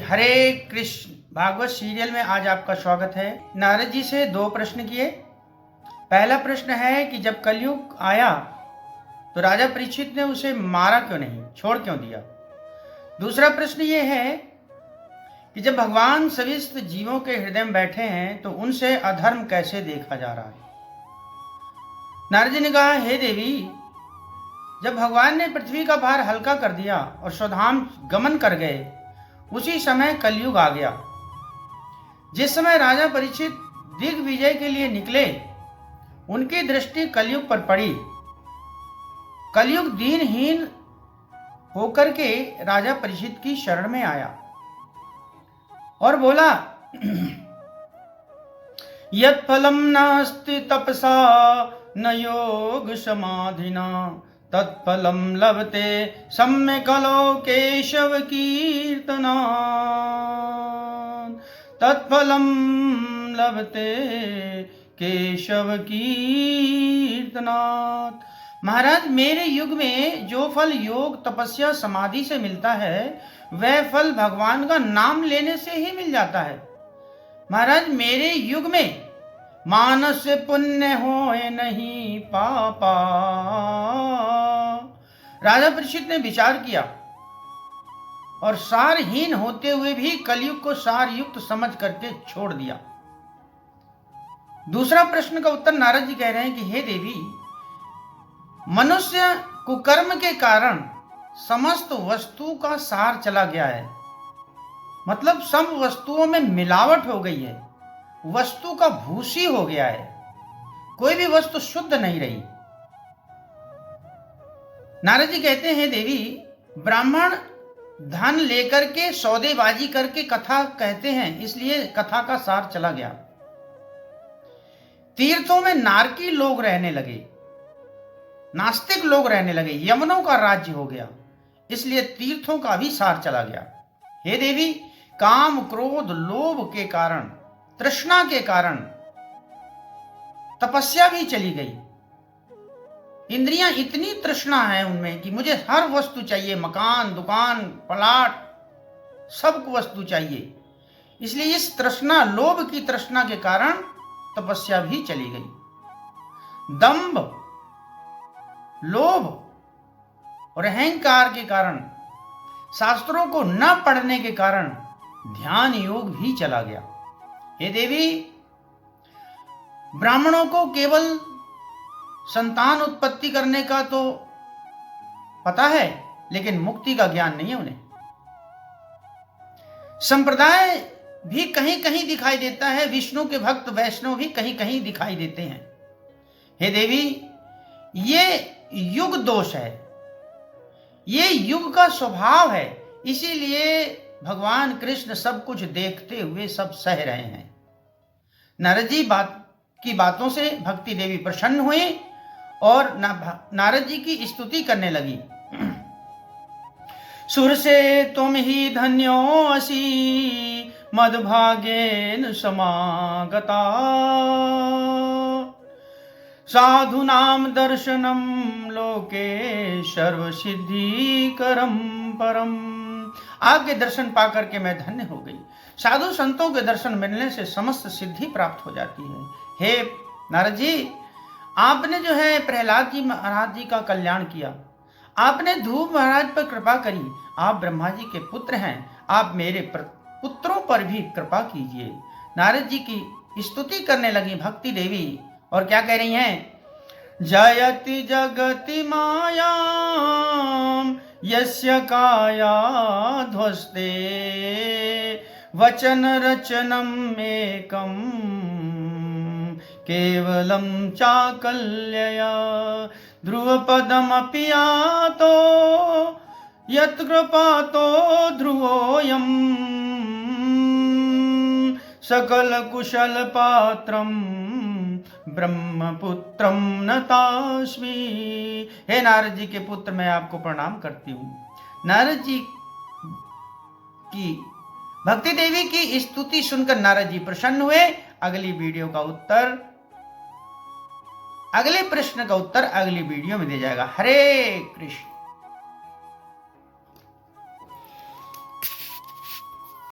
हरे Krishna Bhagavat serial में आज आपका स्वागत है। नारद जी से दो प्रश्न किए। पहला प्रश्न है कि जब कलयुग आया तो राजा परीक्षित ने उसे मारा क्यों नहीं, छोड़ क्यों दिया। दूसरा प्रश्न ये है कि जब भगवान समस्त जीवों के हृदय में बैठे हैं तो उनसे अधर्म कैसे देखा जा रहा है। नारद जी ने कहा, हे देवी, जब भगवान ने पृथ्वी का भार हल्का कर दिया और स्वधाम गमन कर गए, उसी समय कलयुग आ गया। जिस समय राजा परीक्षित दिग्विजय के लिए निकले, उनकी दृष्टि कलयुग पर पड़ी। कलयुग दीनहीन होकर के राजा परीक्षित की शरण में आया और बोला, यत् फलम नास्ति तपसा न योग समाधिना तत्फलम लभते सम्यकलो केशव कीर्तना तत्फलम लभते केशव कीर्तनात्। महाराज, मेरे युग में जो फल योग तपस्या समाधि से मिलता है वह फल भगवान का नाम लेने से ही मिल जाता है। महाराज, मेरे युग में मानस पुण्य होए नहीं पापा। राजा परीक्षित ने विचार किया और सारहीन होते हुए भी कलयुग को सारयुक्त समझ करके छोड़ दिया। दूसरा प्रश्न का उत्तर नारद जी कह रहे हैं कि हे देवी, मनुष्य कुकर्म के कारण समस्त वस्तु का सार चला गया है। मतलब सब वस्तुओं में मिलावट हो गई है, वस्तु का भूसी हो गया है, कोई भी वस्तु शुद्ध नहीं रही। नारद जी कहते हैं, देवी, ब्राह्मण धन लेकर के सौदेबाजी करके कथा कहते हैं, इसलिए कथा का सार चला गया। तीर्थों में नारकी लोग रहने लगे, नास्तिक लोग रहने लगे, यवनों का राज्य हो गया, इसलिए तीर्थों का भी सार चला गया। हे देवी, काम क्रोध लोभ के कारण, तृष्णा के कारण तपस्या भी चली गई। इंद्रियां इतनी तृष्णा है उनमें कि मुझे हर वस्तु चाहिए, मकान दुकान प्लाट सब वस्तु चाहिए, इसलिए इस तृष्णा लोभ की तृष्णा के कारण तपस्या भी चली गई। दंभ लोभ और अहंकार के कारण, शास्त्रों को न पढ़ने के कारण ध्यान योग भी चला गया। हे देवी, ब्राह्मणों को केवल संतान उत्पत्ति करने का तो पता है, लेकिन मुक्ति का ज्ञान नहीं है उन्हें। संप्रदाय भी कहीं कहीं दिखाई देता है, विष्णु के भक्त वैष्णव भी कहीं कहीं दिखाई देते हैं। हे देवी, ये युग दोष है, ये युग का स्वभाव है, इसीलिए भगवान कृष्ण सब कुछ देखते हुए सब सह रहे हैं। नारद जी की बातों से भक्ति देवी प्रसन्न हुई और नारद जी की स्तुति करने लगी। सुर से तुम ही धन्यो असि मदभागेन समागता साधुनाम दर्शनम लोके सर्व सिद्धिकरम परम। आपके दर्शन पाकर के मैं धन्य हो गई। साधु संतों के दर्शन मिलने से समस्त सिद्धि प्राप्त हो जाती है। हे नारद जी, आपने जो है प्रहलाद जी महाराज जी का कल्याण किया, आपने ध्रुव महाराज पर कृपा करी, आप ब्रह्मा जी के पुत्र हैं, आप मेरे पुत्रों पर भी कृपा कीजिए। नारद जी की स्तुति करने लगी भक्ति देवी और क्या कह रही हैं, जयति जगति मायाम यस्य काया ध्वस्ते वचन रचनम एकम केवलम चाकल्यया ध्रुवपदमपि यातो यत्कृपातो ध्रुवोऽयं सकल कुशल पात्रम ब्रह्मपुत्रम नतास्मि। हे नारद जी के पुत्र, मैं आपको प्रणाम करती हूँ। नारद जी की भक्ति देवी की स्तुति सुनकर नारद जी प्रसन्न हुए। अगली वीडियो का उत्तर, अगले प्रश्न का उत्तर अगली वीडियो में दिया जाएगा। हरे कृष्ण।